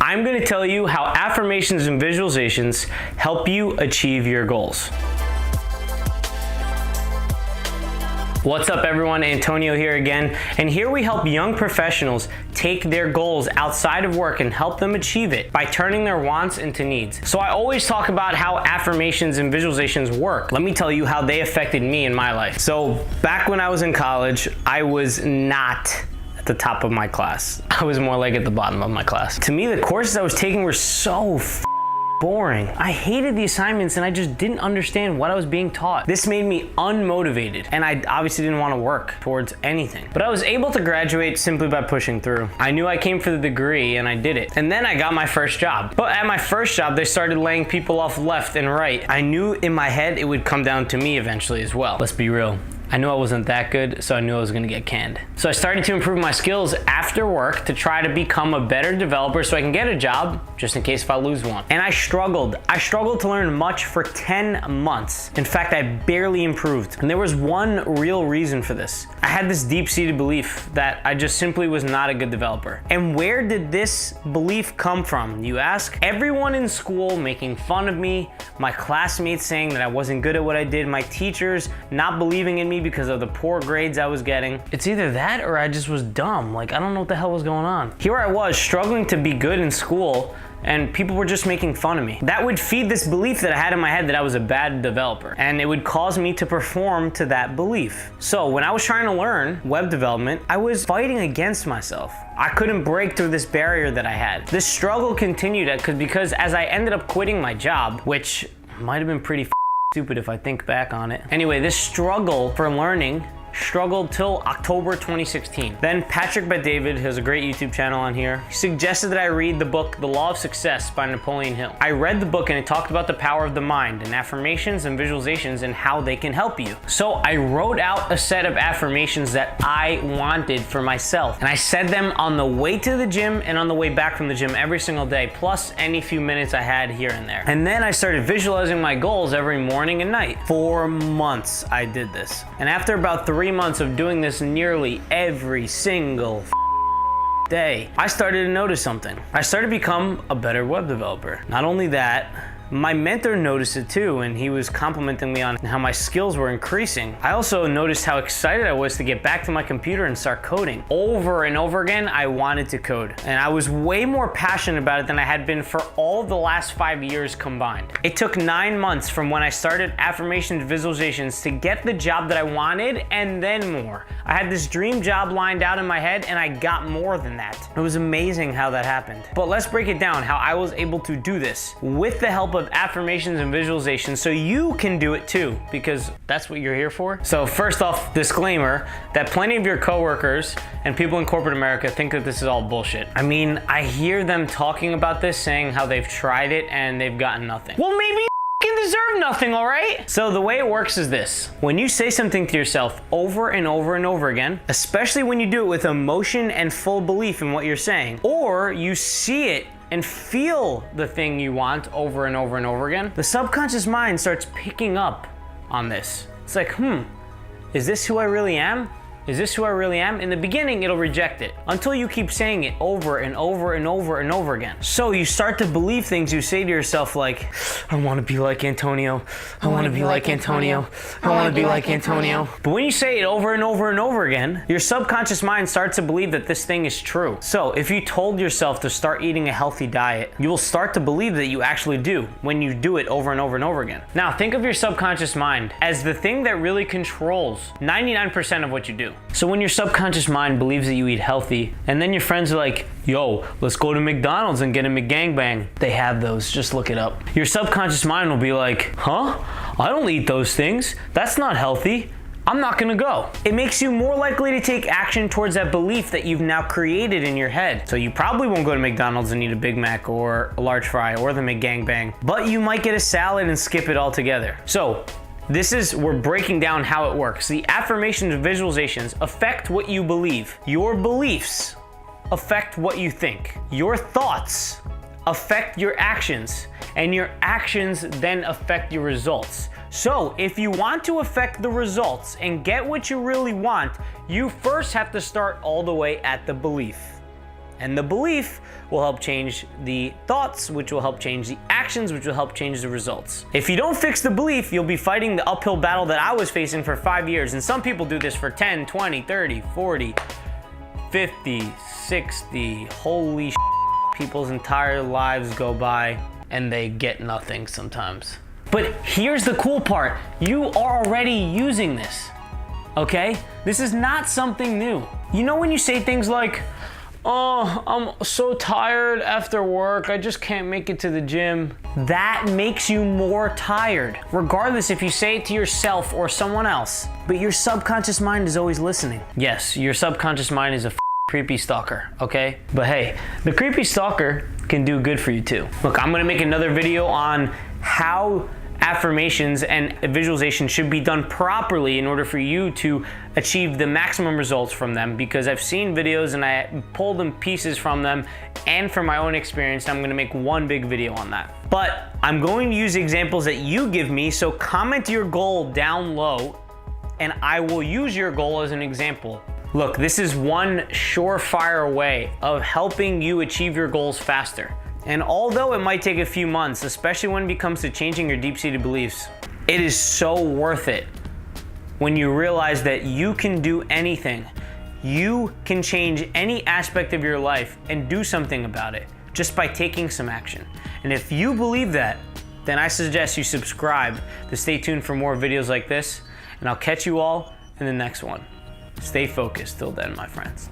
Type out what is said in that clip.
I'm going to tell you how affirmations and visualizations help you achieve your goals. What's up everyone, Antonio here again, and here we help young professionals take their goals outside of work and help them achieve it by turning their wants into needs. So I always talk about how affirmations and visualizations work. Let me tell you how they affected me in my life. So back when I was in college, I was not at the top of my class. I was more like at the bottom of my class. To me, the courses I was taking were so boring. I hated the assignments and I just didn't understand what I was being taught. This made me unmotivated and I obviously didn't want to work towards anything. But I was able to graduate simply by pushing through. I knew I came for the degree and I did it. And then I got my first job. But at my first job, they started laying people off left and right. I knew in my head it would come down to me eventually as well. Let's be real. I knew I wasn't that good, so I knew I was gonna get canned. So I started to improve my skills after work to try to become a better developer so I can get a job, just in case if I lose one. And I struggled. I struggled to learn much for 10 months. In fact, I barely improved. And there was one real reason for this. I had this deep-seated belief that I just simply was not a good developer. And where did this belief come from, you ask? Everyone in school making fun of me, my classmates saying that I wasn't good at what I did, my teachers not believing in me because of the poor grades I was getting. It's either that or I just was dumb. Like, I don't know what the hell was going on. Here I was struggling to be good in school and people were just making fun of me. That would feed this belief that I had in my head that I was a bad developer, and it would cause me to perform to that belief. So when I was trying to learn web development, I was fighting against myself. I couldn't break through this barrier that I had. This struggle continued because as I ended up quitting my job, which might have been pretty stupid if I think back on it. Anyway, this struggle for learning struggled till October 2016. Then Patrick Bet-David, who has a great YouTube channel on here, suggested that I read the book The Law of Success by Napoleon Hill. I read the book and it talked about the power of the mind and affirmations and visualizations and how they can help you. So I wrote out a set of affirmations that I wanted for myself, and I said them on the way to the gym and on the way back from the gym every single day, plus any few minutes I had here and there. And then I started visualizing my goals every morning and night. For months I did this. And after about 3 months of doing this nearly every single day, I started to notice something. I started to become a better web developer. Not only that, my mentor noticed it too, and he was complimenting me on how my skills were increasing. I also noticed how excited I was to get back to my computer and start coding. Over and over again, I wanted to code. And I was way more passionate about it than I had been for all the last 5 years combined. It took 9 months from when I started affirmations visualizations to get the job that I wanted, and then more. I had this dream job lined out in my head, and I got more than that. It was amazing how that happened. But let's break it down, how I was able to do this with the help of affirmations and visualizations, so you can do it too, because that's what you're here for. So first off, disclaimer that plenty of your coworkers and people in corporate America think that this is all bullshit. I mean, I hear them talking about this, saying how they've tried it and they've gotten nothing. Well, maybe you deserve nothing, all right? So the way it works is this. When you say something to yourself over and over and over again, especially when you do it with emotion and full belief in what you're saying, or you see it and feel the thing you want over and over and over again, the subconscious mind starts picking up on this. It's like, is this who I really am? Is this who I really am? In the beginning, it'll reject it until you keep saying it over and over and over and over again. So you start to believe things you say to yourself like, I want to be like Antonio. I want to be like Antonio. I want to be like Antonio. But when you say it over and over and over again, your subconscious mind starts to believe that this thing is true. So if you told yourself to start eating a healthy diet, you will start to believe that you actually do when you do it over and over and over again. Now think of your subconscious mind as the thing that really controls 99% of what you do. So when your subconscious mind believes that you eat healthy, and then your friends are like, yo, let's go to McDonald's and get a McGangbang. They have those, just look it up. Your subconscious mind will be like, huh? I don't eat those things. That's not healthy. I'm not gonna go. It makes you more likely to take action towards that belief that you've now created in your head. So you probably won't go to McDonald's and eat a Big Mac or a large fry or the McGangbang, but you might get a salad and skip it altogether. So we're breaking down how it works. The affirmations and visualizations affect what you believe. Your beliefs affect what you think. Your thoughts affect your actions, and your actions then affect your results. So if you want to affect the results and get what you really want, you first have to start all the way at the belief. And the belief will help change the thoughts, which will help change the actions, which will help change the results. If you don't fix the belief, you'll be fighting the uphill battle that I was facing for 5 years. And some people do this for 10, 20, 30, 40, 50, 60. Holy shit. People's entire lives go by and they get nothing sometimes. But here's the cool part. You are already using this, okay? This is not something new. You know when you say things like, oh, I'm so tired after work, I just can't make it to the gym. That makes you more tired, regardless if you say it to yourself or someone else. But your subconscious mind is always listening. Yes, your subconscious mind is a creepy stalker, okay? But hey, the creepy stalker can do good for you too. Look, I'm gonna make another video on how affirmations and visualization should be done properly in order for you to achieve the maximum results from them, because I've seen videos and I pulled them pieces from them and from my own experience. I'm gonna make one big video on that. But I'm going to use examples that you give me, so comment your goal down low and I will use your goal as an example. Look, this is one surefire way of helping you achieve your goals faster. And although it might take a few months, especially when it comes to changing your deep-seated beliefs, it is so worth it when you realize that you can do anything. You can change any aspect of your life and do something about it just by taking some action. And if you believe that, then I suggest you subscribe to stay tuned for more videos like this, and I'll catch you all in the next one. Stay focused till then, my friends.